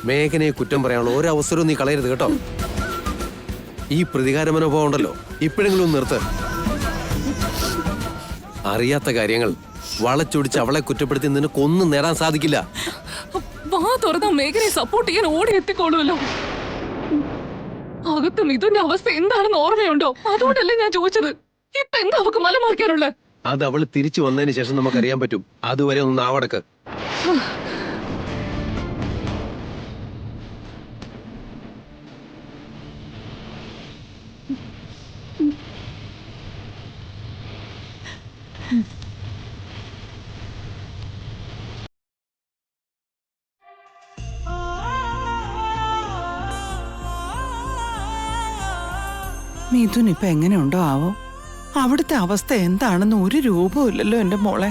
മേഘനയെ കുറ്റം പറയാനുള്ള ഒരവസരവും നീ കളയരുത് കേട്ടോ. ഈ പ്രതികാര മനോഭാവം ഉണ്ടല്ലോ, ഇപ്പോഴെങ്കിലും ഒന്ന് നിർത്ത്. അറിയാത്ത കാര്യങ്ങൾ വളച്ചൊടിച്ച് അവളെ കുറ്റപ്പെടുത്തി നിനക്കൊന്നും നേടാൻ സാധിക്കില്ല. വാ തുറന്ന മേഘനയെ സപ്പോർട്ട് ചെയ്യാൻ ഓടി എത്തിക്കോളൂല്ലോ. അകത്ത് മിഥുന്റെ അവസ്ഥ എന്താണെന്ന് ഓർമ്മയുണ്ടോ? അതുകൊണ്ടല്ലേ ഞാൻ ചോദിച്ചത്. ഇപ്പൊ എന്താ അവക്ക് മലമറിക്കാനുള്ളത്? അത് അവൾ തിരിച്ചു വന്നതിന് ശേഷം നമുക്കറിയാൻ പറ്റും. അതുവരെ ഒന്ന് നാവടക്ക്. മിഥുൻ ഇപ്പൊ എങ്ങനെയുണ്ടോ ആവോ? അവിടുത്തെ അവസ്ഥ എന്താണെന്ന് ഒരു രൂപവും ഇല്ലല്ലോ എന്റെ മോളെ.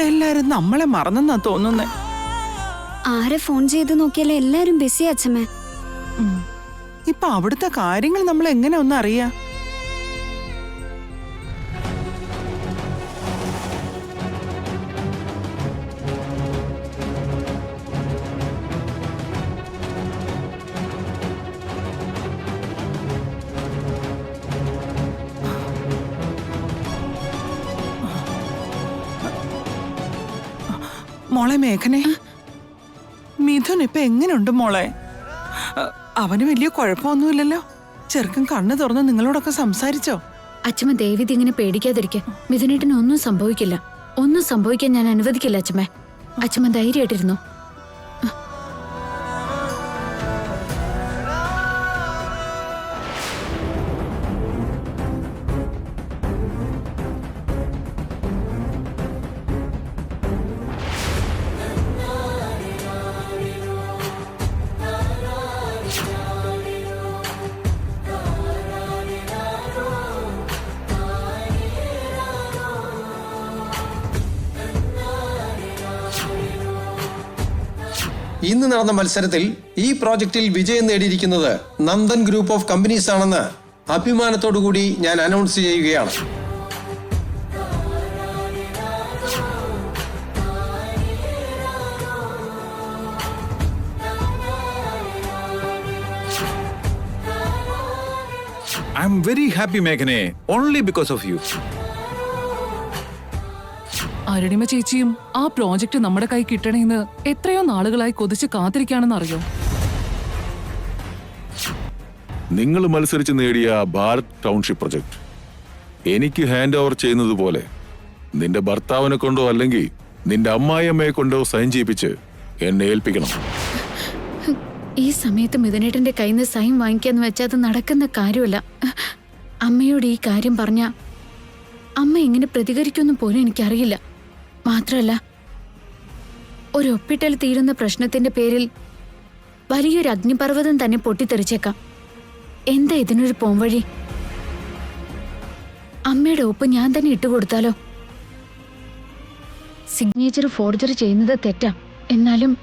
എല്ലാരും നമ്മളെ മറന്നെന്നാ തോന്നുന്നേ. ആരെ ഫോൺ ചെയ്ത് നോക്കിയാലും എല്ലാരും ബിസി അച്ഛമ്മേ. ഇപ്പൊ അവിടുത്തെ കാര്യങ്ങൾ നമ്മൾ എങ്ങനെ ഒന്നും അറിയാ? മോളെ മേഘനെ, മിഥുൻ ഇപ്പൊ എങ്ങനെയുണ്ട് മോളെ? അവന് വലിയ കുഴപ്പമൊന്നുമില്ലല്ലോ. ചെറുക്കൻ കണ്ണു തുറന്ന് നിങ്ങളോടൊക്കെ സംസാരിച്ചോ? അച്ഛമ്മ ദേവിത് ഇങ്ങനെ പേടിക്കാതിരിക്കെ. മിഥുനേട്ടന് ഒന്നും സംഭവിക്കില്ല. ഒന്നും സംഭവിക്കാൻ ഞാൻ അനുവദിക്കില്ല അച്ഛമ്മേ. അച്ഛമ്മ ധൈര്യമായിട്ടിരുന്നു. ഇന്ന് നടന്ന മത്സരത്തിൽ ഈ പ്രോജക്റ്റിൽ വിജയം നേടിയിരിക്കുന്നത് നന്ദൻ ഗ്രൂപ്പ് ഓഫ് കമ്പനീസ് ആണെന്ന് അഭിമാനത്തോടുകൂടി ഞാൻ അനൗൺസ് ചെയ്യുകയാണ്. I am very happy, Meghane, only because of you. Arunima ചേച്ചിയും ആ പ്രോജക്റ്റ് നമ്മുടെ കൈ കിട്ടണേന്ന് എത്രയോ നാളുകളായി കൊതിച്ച് കാത്തിരിക്കാണെന്ന് അറിയോ? നിങ്ങൾ മത്സരിച്ച് നേടിയ ഭാരത് ടൗൺഷിപ്പ് പ്രൊജക്ട് എനിക്ക് ഹാൻഡ് ഓവർ ചെയ്യുന്നത് പോലെ നിന്റെ ഭർത്താവിനെ കൊണ്ടോ അല്ലെങ്കിൽ നിന്റെ അമ്മായിയമ്മയെ കൊണ്ടോ സൈൻ ചെയ്യിപ്പിച്ച് എന്നെ ഏൽപ്പിക്കണം. ഈ സമയത്ത് മിഥുനേട്ടന്റെ കയ്യിൽ നിന്ന് സൈൻ വാങ്ങിക്കാന്ന് വെച്ചാൽ അത് നടക്കുന്ന കാര്യമല്ല. അമ്മയോട് ഈ കാര്യം പറഞ്ഞ അമ്മ എങ്ങനെ പ്രതികരിക്കുമെന്ന് പോലും എനിക്കറിയില്ല. മാത്രമല്ല, ഒരു ഒപ്പിട്ടൽ തീരുന്ന പ്രശ്നത്തിന്റെ പേരിൽ വലിയൊരു അഗ്നിപർവ്വതം തന്നെ പൊട്ടിത്തെറിച്ചേക്കാം. എന്താ ഇതിനൊരു പോംവഴി? അമ്മയുടെ ഒപ്പ് ഞാൻ തന്നെ ഇട്ടുകൊടുത്താലോ? സിഗ്നേച്ചർ ഫോർജറി ചെയ്യുന്നത് തെറ്റാ. എന്നാലും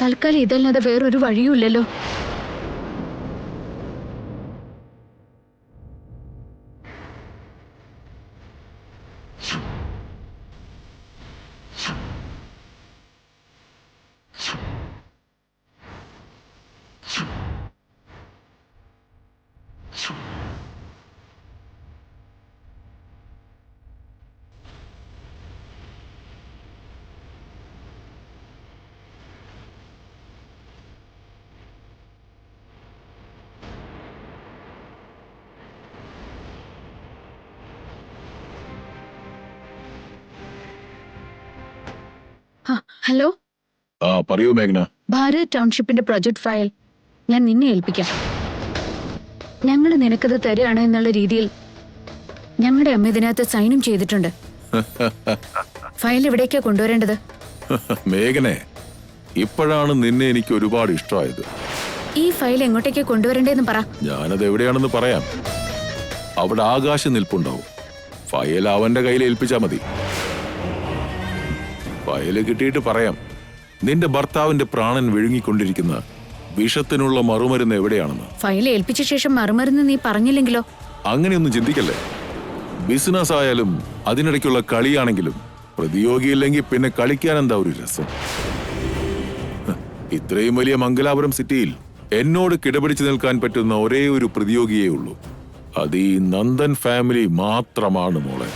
തൽക്കാലം ഇതല്ലാതെ വേറൊരു വഴിയുമില്ലല്ലോ. ഹലോ, പറയൂ മേഘ്ന. ഭാരത് ടൗൺഷിപ്പിന്റെ പ്രൊജക്ട് ഫയൽ ഞാൻ നിന്നെ ഏൽപ്പിക്കാം. ഞങ്ങൾ നിനക്കത് തരികയാണ് എന്നുള്ള രീതിയിൽ ഞങ്ങളുടെ അമ്മ ഇതിനകത്ത് സൈനും ചെയ്തിട്ടുണ്ട്. ഫയൽ എവിടേക്കാ കൊണ്ടുവരേണ്ടത്? മേഘനെ, ഇപ്പോഴാണ് നിന്നെ എനിക്ക് ഒരുപാട് ഇഷ്ടമായത്. ഈ ഫയൽ എങ്ങോട്ടേക്കാ കൊണ്ടുവരേണ്ടതെന്ന് പറ. ഞാനത് എവിടെയാണെന്ന് പറയാം. അവിടെ ആകാശം നിൽപ്പുണ്ടാവും. ഫയൽ അവന്റെ കയ്യിൽ ഏൽപ്പിച്ചാ മതി. ഫയല് കിട്ടിയിട്ട് പറയാം നിന്റെ ഭർത്താവിന്റെ പ്രാണൻ വിഴുങ്ങിക്കൊണ്ടിരിക്കുന്ന വിഷത്തിനുള്ള മറുമരുന്ന് എവിടെയാണെന്ന്. ഫയൽ ഏൽപ്പിച്ച ശേഷം മറുമരുന്ന് നീ പറഞ്ഞില്ലെങ്കിലോ? അങ്ങനെയൊന്നും ചിന്തിക്കല്ലേ. ബിസിനസ് ആയാലും അതിനിടയ്ക്കുള്ള കളിയാണെങ്കിലും പ്രതിയോഗിയില്ലെങ്കിൽ പിന്നെ കളിക്കാൻ എന്താ ഒരു രസം? ഇത്രയും വലിയ മംഗലാപുരം സിറ്റിയിൽ എന്നോട് കിടപിടിച്ചു നിൽക്കാൻ പറ്റുന്ന ഒരേ ഒരു പ്രതിയോഗിയേ ഉള്ളൂ. അത് ഈ നന്ദൻ ഫാമിലി മാത്രമാണ് മോളെ.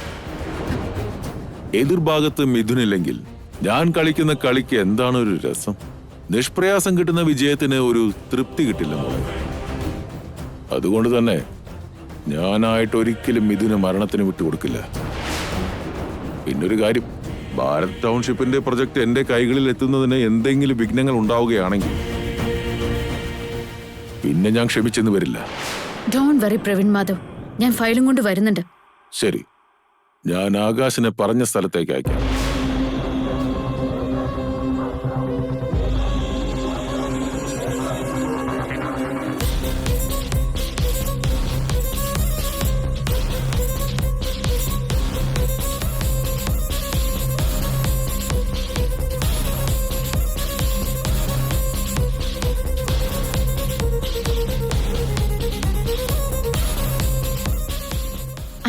എതിർഭാഗത്ത് മിഥുനില്ലെങ്കിൽ ഞാൻ കളിക്കുന്ന കളിക്ക് എന്താണ് ഒരു രസം? നിഷ്പ്രയാസം കിട്ടുന്ന വിജയത്തിന് ഒരു തൃപ്തി കിട്ടില്ല മോളെ. അതുകൊണ്ട് തന്നെ ഞാനായിട്ട് ഒരിക്കലും മിഥുന് മരണത്തിന് വിട്ടുകൊടുക്കില്ല. പിന്നൊരു കാര്യം, ഭാരത് ടൗൺഷിപ്പിന്റെ പ്രൊജക്ട് എന്റെ കൈകളിൽ എത്തുന്നതിന് എന്തെങ്കിലും വിഘ്നങ്ങൾ ഉണ്ടാവുകയാണെങ്കിൽ പിന്നെ ഞാൻ ക്ഷമിച്ചെന്ന് വരില്ല. ഡോണ്ട് വറി പ്രവീൺ മാധവ്, ഞാൻ ഫയലും കൊണ്ട് വരുന്നുണ്ട്. ശരി, ഞാൻ ആകാശിനെ പറഞ്ഞ സ്ഥലത്തേക്ക് അയക്കാം.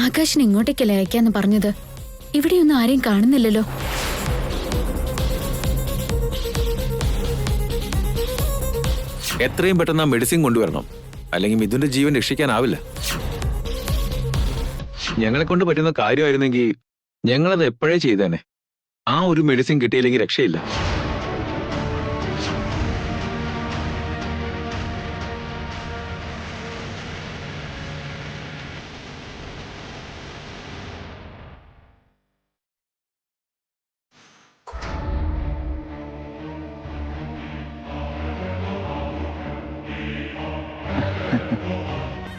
ആകാശിനെ ഇങ്ങോട്ടേക്കല്ലേ അയക്കാന്ന് പറഞ്ഞത്? ഇവിടെയൊന്നും ആരെയും കാണുന്നില്ലല്ലോ. എത്രയും പെട്ടെന്ന് ആ മെഡിസിൻ കൊണ്ടുവരണം, അല്ലെങ്കിൽ മിഥുന്റെ ജീവൻ രക്ഷിക്കാനാവില്ല. ഞങ്ങളെ കൊണ്ട് പറ്റുന്ന കാര്യമായിരുന്നെങ്കിൽ ഞങ്ങളത് എപ്പോഴേ ചെയ്തേനെ. ആ ഒരു മെഡിസിൻ കിട്ടിയില്ലെങ്കിൽ രക്ഷയില്ല.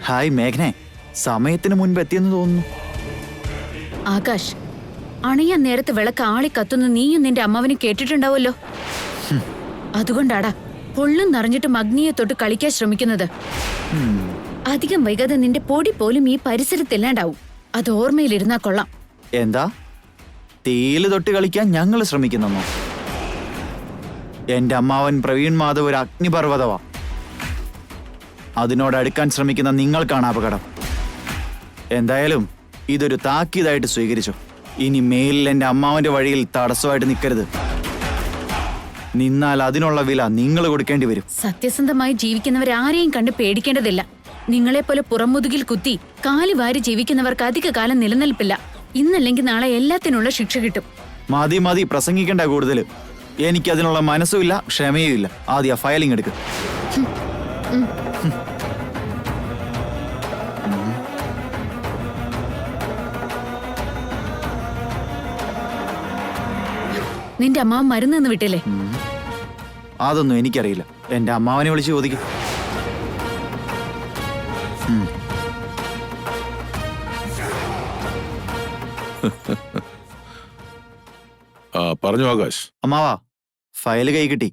ഹായ് മേഘനെ, സമയത്തിന് മുൻപ് എത്തിയെന്ന് തോന്നുന്നു. ആകാശ്, അണയാൻ നേരത്ത് വിളക്ക് ആളി കത്തുന്ന നീയും നിന്റെ അമ്മാവനും കേട്ടിട്ടുണ്ടാവുമല്ലോ. അതുകൊണ്ടാടാ പൊള്ളും നിറഞ്ഞിട്ടും അഗ്നിയെ തൊട്ട് കളിക്കാൻ ശ്രമിക്കുന്നത്. അധികം വൈകാതെ നിന്റെ പൊടി പോലും ഈ പരിസരത്തില്ലാണ്ടാവും. അത് ഓർമ്മയിലിരുന്നാ കൊള്ളാം. എന്താ, തീയില് തൊട്ട് കളിക്കാൻ ഞങ്ങൾ ശ്രമിക്കുന്നോ? എന്റെ അമ്മാവൻ പ്രവീൺ മാധവ് ഒരു അഗ്നിപർവ്വതവാ. അതിനോട് അടുക്കാൻ ശ്രമിക്കുന്ന നിങ്ങൾക്കാണ് അപകടം. എന്തായാലും ഇതൊരു താക്കീതായിട്ട് സ്വീകരിച്ചു. ഇനി മേലിൽ എന്റെ അമ്മാവന്റെ വഴിയിൽ തടസ്സമായിട്ട് നിൽക്കരുത്. നിന്നാൽ അതിനുള്ള വില നിങ്ങൾ കൊടുക്കേണ്ടി വരും. സത്യസന്ധമായി ജീവിക്കുന്നവരാരെയും കണ്ട് പേടിക്കേണ്ടതില്ല. നിങ്ങളെപ്പോലെ പുറംമുതുകിൽ കുത്തി കാലി വാരി ജീവിക്കുന്നവർക്ക് അധിക കാലം നിലനിൽപ്പില്ല. ഇന്നല്ലെങ്കിൽ നാളെ എല്ലാത്തിനുള്ള ശിക്ഷ കിട്ടും. മതി മതി, പ്രസംഗിക്കണ്ട കൂടുതൽ. എനിക്കതിനുള്ള മനസ്സുമില്ല, ക്ഷമയും ഇല്ല. ആദ്യം ഫയലിംഗ് എടുക്കുക. നിന്റെ അമ്മാവൻ മരുന്ന് നിന്ന് വിട്ടില്ലേ? അതൊന്നും എനിക്കറിയില്ല. എന്റെ അമ്മാവനെ വിളിച്ച് ചോദിക്കും. പറഞ്ഞു ആകാശ്. അമ്മാവാ, ഫയല് കൈ കിട്ടി.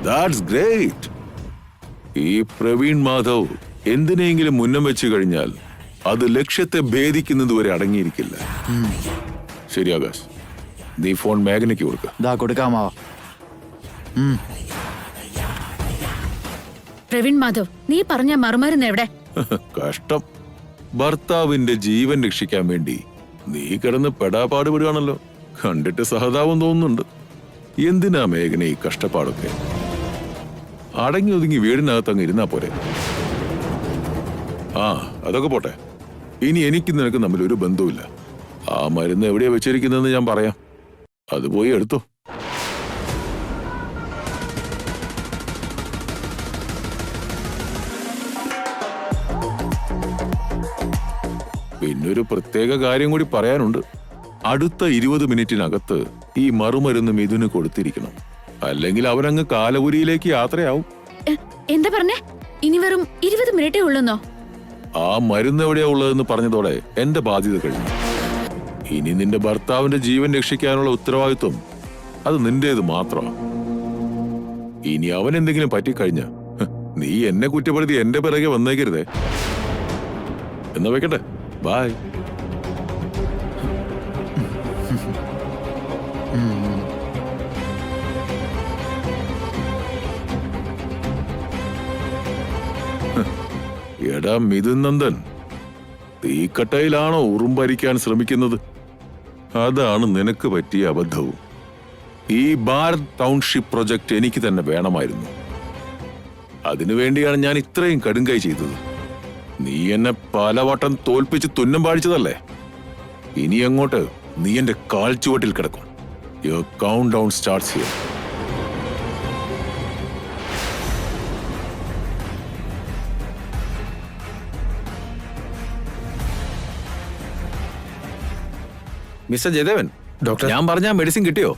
That's great. ഈ പ്രവീൺ മാധവ് എന്തിനെങ്കിലും മുന്നം വെച്ച് കഴിഞ്ഞാൽ അത് ലക്ഷ്യത്തെ ഭേദിക്കുന്നത് വരെ അടങ്ങിയിരിക്കില്ല. ശരി ആകാശ്, നീ ഫോൺ മേഘനയ്ക്ക് കൊടുക്ക. ദാ കൊടുക്കാമാവാ. പ്രവീൺ മാധവ്, നീ പറഞ്ഞ മറുമരുന്ന് എവിടെ? കഷ്ടം, ഭർത്താവിന്റെ ജീവൻ രക്ഷിക്കാൻ വേണ്ടി നീ കിടന്ന് പെടാപാട് വിടുകയാണല്ലോ. കണ്ടിട്ട് സഹതാപം തോന്നുന്നുണ്ട്. എന്തിനാ മേഘന ഈ കഷ്ടപ്പാടൊക്കെ? അടങ്ങി ഒതുങ്ങി വീടിനകത്ത് അങ്ങ് ഇരുന്നാ പോരെ. ആ, അതൊക്കെ പോട്ടെ. ഇനി എനിക്ക് നിനക്ക് തമ്മിൽ ഒരു ബന്ധവുമില്ല. ആ മരുന്ന് എവിടെയാ വെച്ചിരിക്കുന്നതെന്ന് ഞാൻ പറയാം. അത് പോയി എടുത്തോ. പിന്നൊരു പ്രത്യേക കാര്യം കൂടി പറയാനുണ്ട്. അടുത്ത 20 മിനിറ്റിനകത്ത് ഈ മറുമരുന്ന് മിഥുന് കൊടുത്തിരിക്കണം. അല്ലെങ്കിൽ അവനങ്ങ് കാലപുരിയിലേക്ക് യാത്രയാവും. എന്താ പറഞ്ഞേ? ഇനി വെറും 20 മിനിറ്റേ ഉള്ളൂന്നോ? ആ മരുന്ന് എവിടെയാ ഉള്ളതെന്ന് പറഞ്ഞതോടെ എന്റെ ബാധ്യത കഴിഞ്ഞു. ഇനി നിന്റെ ഭർത്താവിന്റെ ജീവൻ രക്ഷിക്കാനുള്ള ഉത്തരവാദിത്വം അത് നിന്റേത് മാത്രമാണ്. ഇനി അവൻ എന്തെങ്കിലും പറ്റിക്കഴിഞ്ഞ നീ എന്നെ കുറ്റപ്പെടുത്തി എന്റെ പിറകെ വന്നേക്കരുതേ. എന്നാ വെക്കട്ടെ, ബൈ. എടാ മിഥുൻ നന്ദൻ, തീക്കട്ടയിലാണോ ഉറുമ്പരിക്കാൻ ശ്രമിക്കുന്നത്? അതാണ് നിനക്ക് പറ്റിയ അബദ്ധവും. ഈ ഭാരത് ടൗൺഷിപ്പ് പ്രൊജക്ട് എനിക്ക് തന്നെ വേണമായിരുന്നു. അതിനുവേണ്ടിയാണ് ഞാൻ ഇത്രയും കടുങ്കൈ ചെയ്തത്. നീ എന്നെ പലവട്ടം തോൽപ്പിച്ച് തുന്നം പാഴിച്ചതല്ലേ. ഇനി അങ്ങോട്ട് നീ എന്റെ കാൽ ചുവട്ടിൽ കിടക്കും. Your countdown starts here. Mister Jayadevan, doctor, ഞാൻ പറഞ്ഞ മെഡിസിൻ കിട്ടിയോ?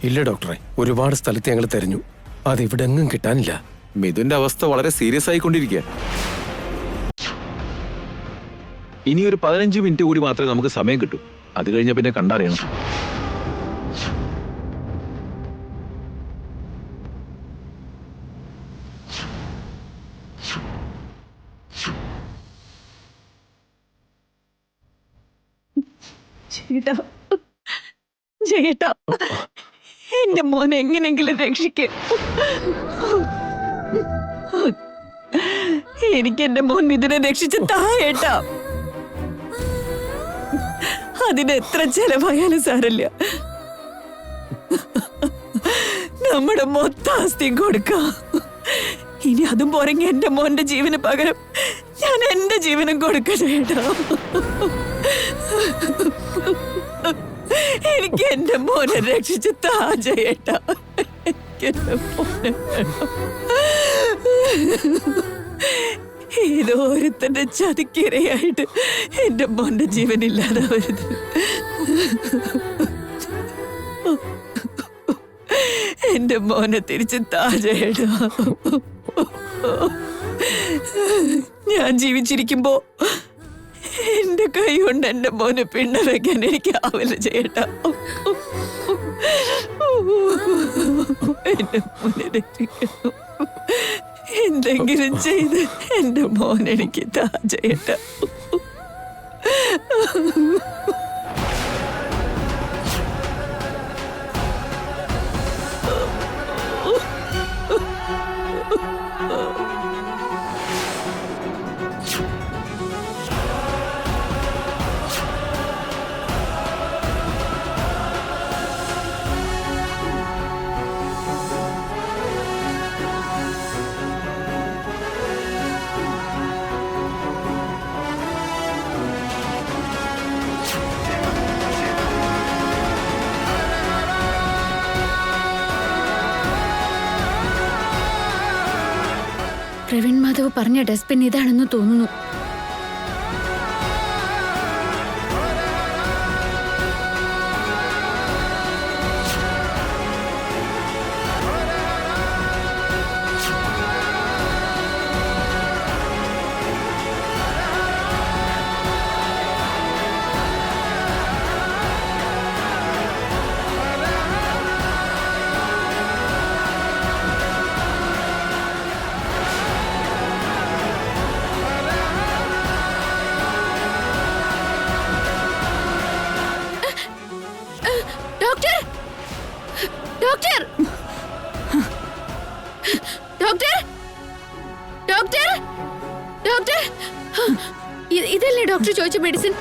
ഇല്ല ഡോക്ടറെ, ഒരുപാട് സ്ഥലത്ത് ഞങ്ങൾ തെരഞ്ഞു, അത് ഇവിടെ എങ്ങും കിട്ടാനില്ല. മിഥുന്റെ അവസ്ഥ വളരെ സീരിയസ് ആയിക്കൊണ്ടിരിക്കുക. ഇനി ഒരു 15 മിനിറ്റ് കൂടി മാത്രമേ നമുക്ക് സമയം കിട്ടൂ. അത് കഴിഞ്ഞ പിന്നെ കണ്ടറിയണം. ചേട്ടാ, ചേട്ടാ, എന്റെ മോനെ എങ്ങനെങ്കിലും രക്ഷിക്ക. എനിക്ക് എന്റെ മോൻ ഇതിനെ രക്ഷിച്ച് താഴേട്ടാ. അതിന് എത്ര ചെലവായാലും സാരല്ല. നമ്മുടെ മൊത്തം ആസ്തിയും കൊടുക്കാം. ഇനി അതും പോരെങ്കിൽ എന്റെ മോന്റെ ജീവന് പകരം ഞാൻ എന്റെ ജീവനും കൊടുക്കാം ചേട്ടാ. എനിക്ക് എന്റെ മോനെ രക്ഷിച്ച് താജേട്ടാ. ഏതോ ഒരുത്തന്റെ ചതിക്കിരയായിട്ട് എന്റെ മോന്റെ ജീവനില്ലാതാവരുത്. എന്റെ മോനെ തിരിച്ച് താജേട്ടാ. ഞാൻ ജീവിച്ചിരിക്കുമ്പോ എന്റെ കൈ കൊണ്ട് എന്റെ മോനെ പിണ്ട വെക്കാൻ എനിക്ക് ആവില്ല ചേട്ടാ. എന്റെ മോനെ രക്ഷിക്കണം. എന്തെങ്കിലും ചെയ്ത് എന്റെ മോനെനിക്ക് താ ചേട്ടാ. പ്രവീൺ മാധവ് പറഞ്ഞ ഡസ്റ്റ്ബിൻ ഇതാണെന്ന് തോന്നുന്നു. Doctor, doctor, doctor, doctor, doctor, ഇതല്ലേ ഡോക്ടർ ചോദിച്ച മെഡിസിൻ?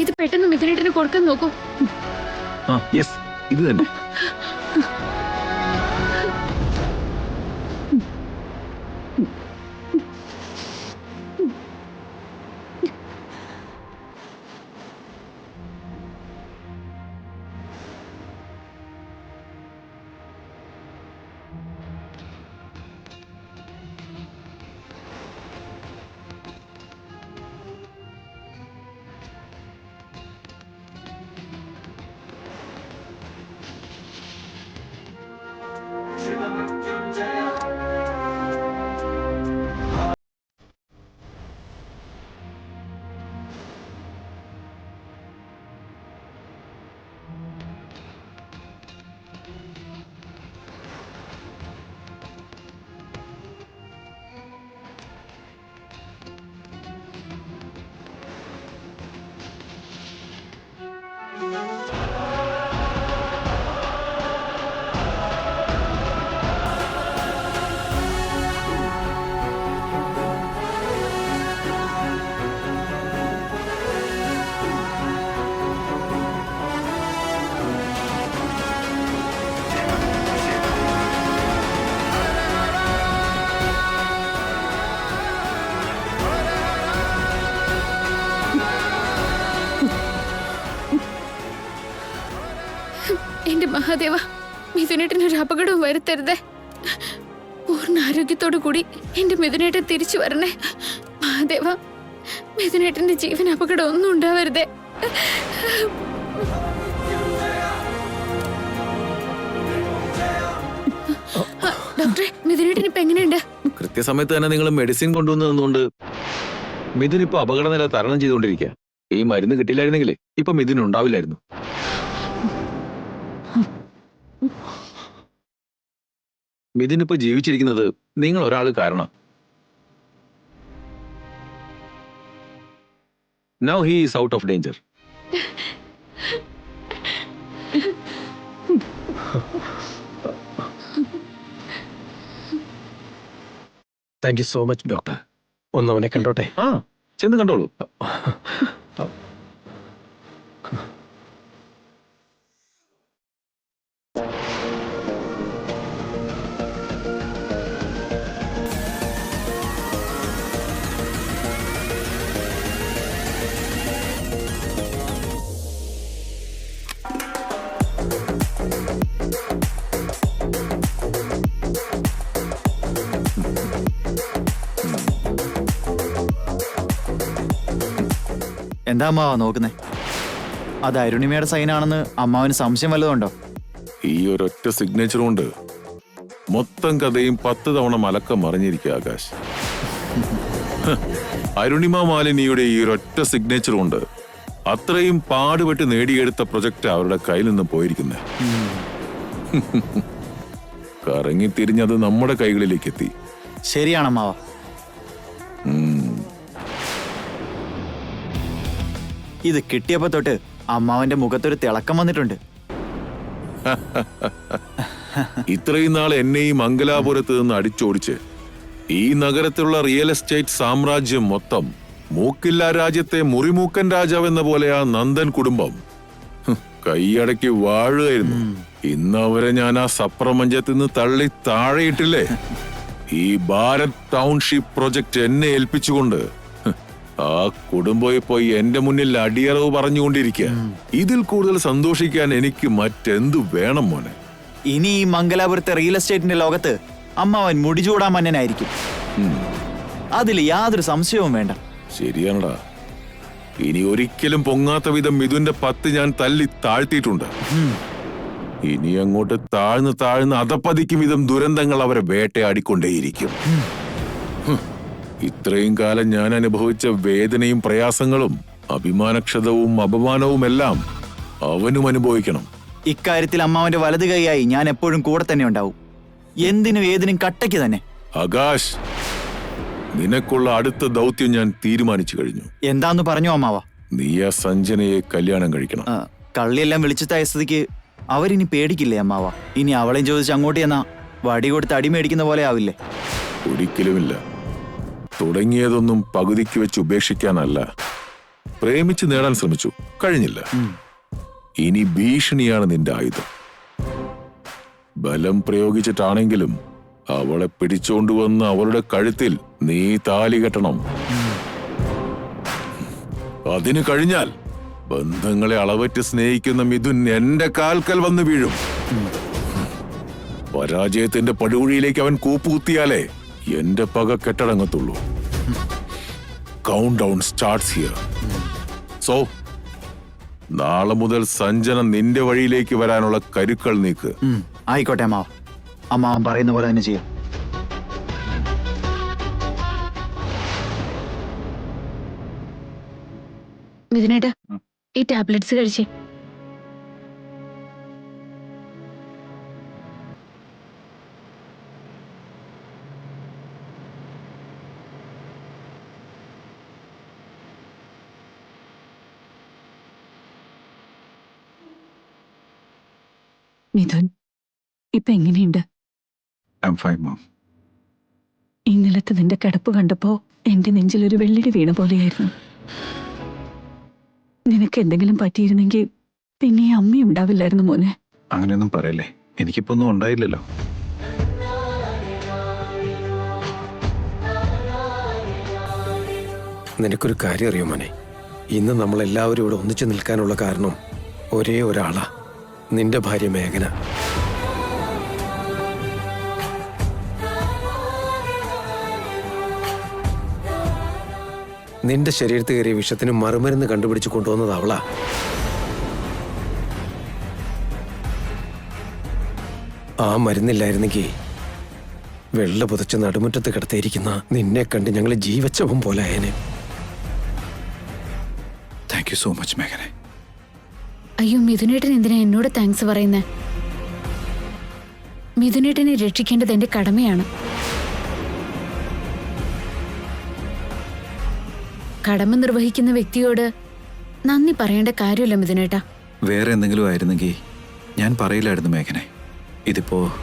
ഇത് പെട്ടെന്ന് മിഥുനേട്ടന് കൊടുക്കാൻ നോക്കൂ. യെസ്, ഇത് തന്നെ. എന്റെ മഹാദേവ, മിഥുനേട്ടനൊരു അപകടവും വരുത്തരുതേ. പൂർണ്ണ ആരോഗ്യത്തോടു കൂടി എന്റെ മിഥുനേട്ടൻ തിരിച്ചു വരണേ. മഹാദേവ, മിഥുനേട്ടന്റെ ജീവൻ അപകടം ഒന്നും ഉണ്ടാവരുതേ. ഡോക്ടറെ, മിഥുനേട്ടൻ ഇപ്പൊ എങ്ങനെയുണ്ട്? കൃത്യസമയത്ത് തന്നെ നിങ്ങൾ മെഡിസിൻ കൊണ്ടുവന്നതുകൊണ്ട് മിഥുൻ ഇപ്പൊ അപകടനില തരണം ചെയ്തുകൊണ്ടിരിക്കുക. ഈ മരുന്ന് കിട്ടിയില്ലായിരുന്നെങ്കിൽ ഇപ്പൊ മിഥുൻ ഉണ്ടാവില്ലായിരുന്നു. മിഥുൻ ഇപ്പൊ ജീവിച്ചിരിക്കുന്നത് നിങ്ങൾ ഒരാൾ കാരണം. Now he is out of danger. Thank you so much doctor. ഒന്ന് അവനെ കണ്ടോട്ടെ. ആ, ചെന്ന് കണ്ടോളൂ. എന്താ അമ്മാവാ നോക്കുന്നേ? അത് അരുണിമയുടെ സൈനാണെന്ന് അമ്മാവന് സംശയം വല്ലതുണ്ടോ? ഈ ഒരൊറ്റ സിഗ്നേച്ചർ കൊണ്ട് മൊത്തം കഥയും 10 തവണ മലക്കം മറിഞ്ഞിരിക്കുക ആകാശ്. അരുണിമ മാലിനിയുടെ ഈ ഒരൊറ്റ സിഗ്നേച്ചർ കൊണ്ട് അത്രയും പാടുപെട്ട് നേടിയെടുത്ത പ്രൊജക്റ്റ് അവരുടെ കയ്യിൽ നിന്ന് പോയിരിക്കുന്നത്. കറങ്ങി തിരിഞ്ഞത് നമ്മുടെ കൈകളിലേക്ക് എത്തി. ശരിയാണ് അമ്മാവ. ഇത് കിട്ടിയപ്പോ തൊട്ട് അമ്മാവന്റെ മുഖത്തൊരു തിളക്കം വന്നിട്ടുണ്ട്. ഇത്രയും നാൾ എന്നെ ഈ മംഗലാപുരത്ത് നിന്ന് അടിച്ചോടിച്ച് ഈ നഗരത്തിലുള്ള റിയൽ എസ്റ്റേറ്റ് സാമ്രാജ്യം മൊത്തം മൂക്കില്ല രാജ്യത്തെ മുറിമൂക്കൻ രാജാവെന്ന പോലെ ആ നന്ദൻ കുടുംബം കൈയടക്കി വാഴുകയായിരുന്നു. ഇന്ന് അവരെ ഞാൻ ആ സപ്രമഞ്ചത്തിൽ നിന്ന് തള്ളി താഴെയിട്ടില്ലേ? ഈ ഭാരത് ടൗൺഷിപ്പ് പ്രൊജക്ട് എന്നെ ഏൽപ്പിച്ചുകൊണ്ട് ആ കുടുംബം ഇപ്പോ എന്റെ മുന്നിൽ അടിയറവ് പറഞ്ഞുകൊണ്ടിരിക്കുക. ഇതിൽ കൂടുതൽ സന്തോഷിക്കാൻ എനിക്ക് മറ്റെന്തു വേണം മോനെ? ഇനി ഈ മംഗലാപുരത്തെ റിയൽ എസ്റ്റേറ്റിന്റെ ലോകത്ത് അമ്മാവൻ മുടിചൂടാ മന്നനായിരിക്കും. അതിൽ യാതൊരു സംശയവും വേണ്ട. ശരിയാണടാ. ഇനി ഒരിക്കലും പൊങ്ങാത്ത വിധം മിഥുന്റെ 10 ഞാൻ തല്ലി താഴ്ത്തിയിട്ടുണ്ട്. ഇനി അങ്ങോട്ട് താഴ്ന്ന് അധപ്പതിക്കും വിധം ദുരന്തങ്ങൾ അവരെ വേട്ടയാടിക്കൊണ്ടേയിരിക്കും. ഇത്രയും കാലം ഞാൻ അനുഭവിച്ച വേദനയും പ്രയാസങ്ങളും അഭിമാനക്ഷതവും അപമാനവും എല്ലാം അവനും അനുഭവിക്കണം. ഇക്കാര്യത്തിൽ അമ്മാവന്റെ വലത് കൈയായി ഞാൻ എപ്പോഴും കൂടെ തന്നെ ഉണ്ടാവും. എന്തിനും ഏതിനും കട്ടയ്ക്ക് തന്നെ. ആകാശ്, നിനക്കുള്ള അടുത്ത ദൗത്യം ഞാൻ തീരുമാനിച്ചു കഴിഞ്ഞു. എന്താന്ന് പറഞ്ഞു അമ്മാവ? നീ ആ സഞ്ജനയെ കല്യാണം കഴിക്കണം. കള്ളിയെല്ലാം വിളിച്ചിട്ടായ സ്ഥിതിക്ക് അവരിനി പേടിക്കില്ലേ അമ്മാവ? ഇനി അവളെയും ചോദിച്ച് അങ്ങോട്ട് ചെന്നാ വടി കൊടുത്ത് അടിമേടിക്കുന്ന പോലെ ആവില്ലേ? ഒരിക്കലുമില്ല. തുടങ്ങിയതൊന്നും പകുതിക്ക് വെച്ച് ഉപേക്ഷിക്കാനല്ല. പ്രേമിച്ച് നേടാൻ ശ്രമിച്ചു, കഴിഞ്ഞില്ല. ഇനി ഭീഷണിയാണ് നിന്റെ ആയുധം. ബലം പ്രയോഗിച്ചിട്ടാണെങ്കിലും അവളെ പിടിച്ചോണ്ടുവന്ന് അവളുടെ കഴുത്തിൽ നീ താലി കെട്ടണം. അതിന് കഴിഞ്ഞാൽ ബന്ധങ്ങളെ അളവറ്റ് സ്നേഹിക്കുന്ന മിഥുൻ എന്റെ കാൽക്കൽ വന്ന് വീഴും. പരാജയത്തിന്റെ പടുകുഴിയിലേക്ക് അവൻ കൂപ്പുകുത്തിയാലേ എന്റെ പക കെട്ടടങ്ങത്തുള്ളൂ. Count down starts here. So നാളെ മുതൽ സഞ്ജന നിന്റെ വഴിയിലേക്ക് വരാനുള്ള കരുക്കൾ നീക്ക്. ആയിക്കോട്ടെ അമ്മാവ. അമ്മാവൻ പറയുന്ന പോലെ തന്നെ ചെയ്യാം. മിഥുനേട്ടാ, ഈ ടാബ്ലറ്റ്സ് കഴിച്ചേ. മിഥുൻ, ഇപ്പൊ എങ്ങനെയുണ്ട്? I'm fine, Mom. ഇന്നലത്തെ നിന്റെ കിടപ്പ് കണ്ടപ്പോ എന്റെ നെഞ്ചിലൊരു വെള്ളിടി വീണ പോലെയായിരുന്നു. നിനക്ക് എന്തെങ്കിലും പറ്റിയിരുന്നെങ്കിൽ പിന്നെ ഈ അമ്മ ഉണ്ടാവില്ലായിരുന്നു മോനെ. അങ്ങനെയൊന്നും പറയല്ലേ, എനിക്കിപ്പോ ഒന്നും ഉണ്ടായില്ലല്ലോ. നിനക്കൊരു കാര്യം അറിയോ മോനെ? ഇന്ന് നമ്മളെല്ലാവരും ഇവിടെ ഒന്നിച്ചു നിൽക്കാനുള്ള കാരണം ഒരേ ഒരാളാ. നിന്റെ ഭാര്യ മേഘന. നിന്റെ ശരീരത്ത് കയറിയ വിഷത്തിന് മറുമരുന്ന് കണ്ടുപിടിച്ച് കൊണ്ടുവന്നത് അവളാ. ആ മരുന്നില്ലായിരുന്നെങ്കിൽ വെള്ള പുതച്ച് നടുമുറ്റത്ത് കിടത്തിയിരിക്കുന്ന നിന്നെ കണ്ട് ഞങ്ങൾ ജീവച്ചവം പോലെ ആയനെ. താങ്ക് യു സോ മച്ച് മേഘനെ. അയ്യോ, മിഥുനേട്ടൻ എന്തിനാ എന്നോട് താങ്ക്സ് പറയുന്നേ? മിഥുനേട്ടനെ രക്ഷിക്കേണ്ടത് എന്റെ കടമയാണ്. കടമ നിർവഹിക്കുന്ന വ്യക്തിയോട് നന്ദി പറയേണ്ട കാര്യമല്ല മിഥുനേട്ടാ. വേറെ എന്തെങ്കിലും ആയിരുന്നെങ്കിൽ ഞാൻ പറയില്ലായിരുന്നു മേഘനെ. ഇതിപ്പോ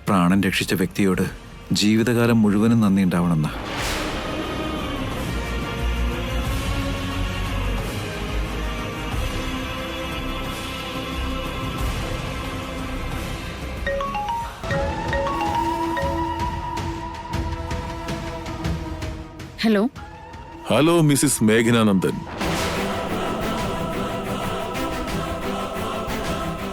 പ്രാണൻ രക്ഷിച്ച വ്യക്തിയോട് ജീവിതകാലം മുഴുവനും നന്ദി ഉണ്ടാവണമെന്ന്. ഹലോ. Hello Mrs മേഘനാനന്ദൻ.